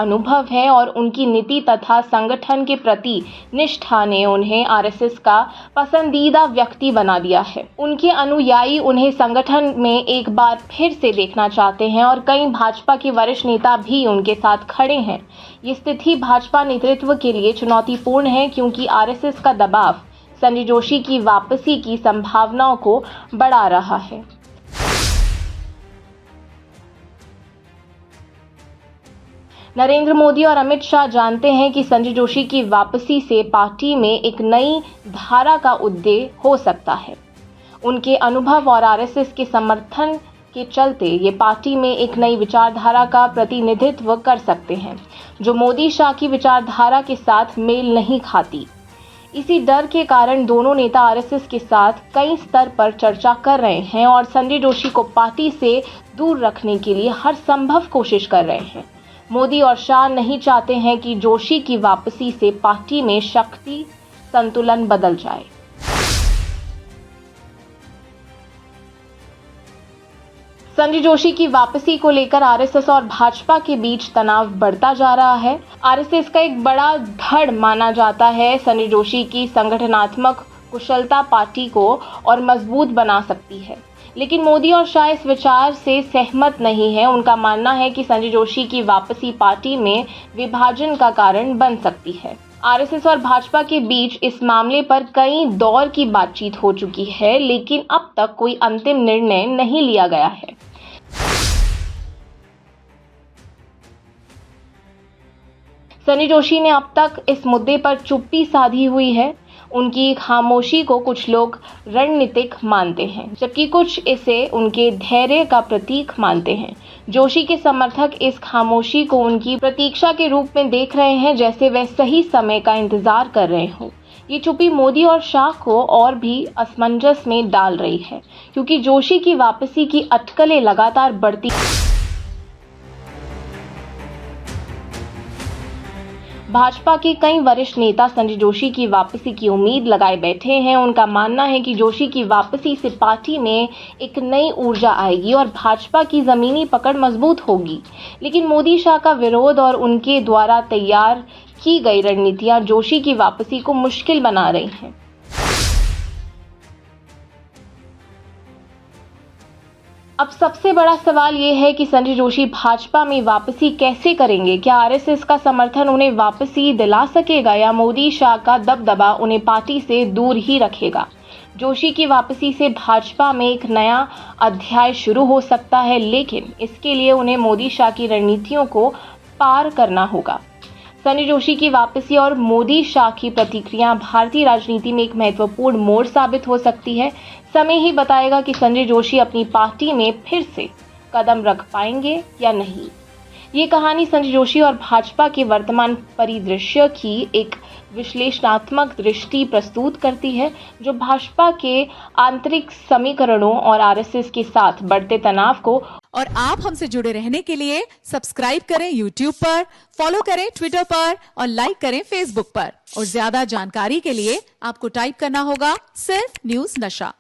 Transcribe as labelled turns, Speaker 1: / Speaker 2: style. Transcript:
Speaker 1: अनुभव है और उनकी नीति तथा संगठन के प्रति निष्ठा ने उन्हें आरएसएस का पसंदीदा व्यक्ति बना दिया है। उनके अनुयायी उन्हें संगठन में एक बार फिर से देखना चाहते हैं और कई भाजपा के वरिष्ठ नेता भी उनके साथ खड़े हैं। ये स्थिति भाजपा नेतृत्व के लिए चुनौतीपूर्ण है क्योंकि आरएसएस का दबाव संजय जोशी की वापसी की संभावनाओं को बढ़ा रहा है। नरेंद्र मोदी और अमित शाह जानते हैं कि संजय जोशी की वापसी से पार्टी में एक नई धारा का उदय हो सकता है। उनके अनुभव और आरएसएस के समर्थन के चलते ये पार्टी में एक नई विचारधारा का प्रतिनिधित्व कर सकते हैं, जो मोदी शाह की विचारधारा के साथ मेल नहीं खाती। इसी डर के कारण दोनों नेता आरएसएस के साथ कई स्तर पर चर्चा कर रहे हैं और संजय जोशी को पार्टी से दूर रखने के लिए हर संभव कोशिश कर रहे हैं। मोदी और शाह नहीं चाहते हैं कि जोशी की वापसी से पार्टी में शक्ति संतुलन बदल जाए। संजय जोशी की वापसी को लेकर आरएसएस और भाजपा के बीच तनाव बढ़ता जा रहा है। आरएसएस का एक बड़ा धड़ माना जाता है संजय जोशी की संगठनात्मक कुशलता पार्टी को और मजबूत बना सकती है, लेकिन मोदी और शाह इस विचार से सहमत नहीं है। उनका मानना है कि संजय जोशी की वापसी पार्टी में विभाजन का कारण बन सकती है। आरएसएस और भाजपा के बीच इस मामले पर कई दौर की बातचीत हो चुकी है, लेकिन अब तक कोई अंतिम निर्णय नहीं लिया गया है। संजय जोशी ने अब तक इस मुद्दे पर चुप्पी साधी हुई है। उनकी खामोशी को कुछ लोग रणनीतिक मानते हैं, जबकि कुछ इसे उनके धैर्य का प्रतीक मानते हैं। जोशी के समर्थक इस खामोशी को उनकी प्रतीक्षा के रूप में देख रहे हैं, जैसे वह सही समय का इंतजार कर रहे हों। ये चुप्पी मोदी और शाह को और भी असमंजस में डाल रही है, क्योंकि जोशी की वापसी की अटकलें लगातार बढ़ती। भाजपा के कई वरिष्ठ नेता संजय जोशी की वापसी की उम्मीद लगाए बैठे हैं। उनका मानना है कि जोशी की वापसी से पार्टी में एक नई ऊर्जा आएगी और भाजपा की जमीनी पकड़ मजबूत होगी। लेकिन मोदी शाह का विरोध और उनके द्वारा तैयार की गई रणनीतियां जोशी की वापसी को मुश्किल बना रही हैं। अब सबसे बड़ा सवाल ये है कि संजय जोशी भाजपा में वापसी कैसे करेंगे। क्या आरएसएस का समर्थन उन्हें वापसी दिला सकेगा या मोदी शाह का दबदबा उन्हें पार्टी से दूर ही रखेगा। जोशी की वापसी से भाजपा में एक नया अध्याय शुरू हो सकता है, लेकिन इसके लिए उन्हें मोदी शाह की रणनीतियों को पार करना होगा। संजय जोशी की वापसी और मोदी शाह की प्रतिक्रिया भारतीय राजनीति में एक महत्वपूर्ण मोड़ साबित हो सकती है। समय ही बताएगा कि संजय जोशी अपनी पार्टी में फिर से कदम रख पाएंगे या नहीं। ये कहानी संजय जोशी और भाजपा के वर्तमान परिदृश्य की एक विश्लेषणात्मक दृष्टि प्रस्तुत करती है, जो भाजपा के आंतरिक समीकरणों और आरएसएस के साथ बढ़ते तनाव को।
Speaker 2: और आप हमसे जुड़े रहने के लिए सब्सक्राइब करें YouTube पर, फॉलो करें Twitter पर और लाइक करें Facebook पर। और ज्यादा जानकारी के लिए आपको टाइप करना होगा सिर्फ न्यूज़ नशा।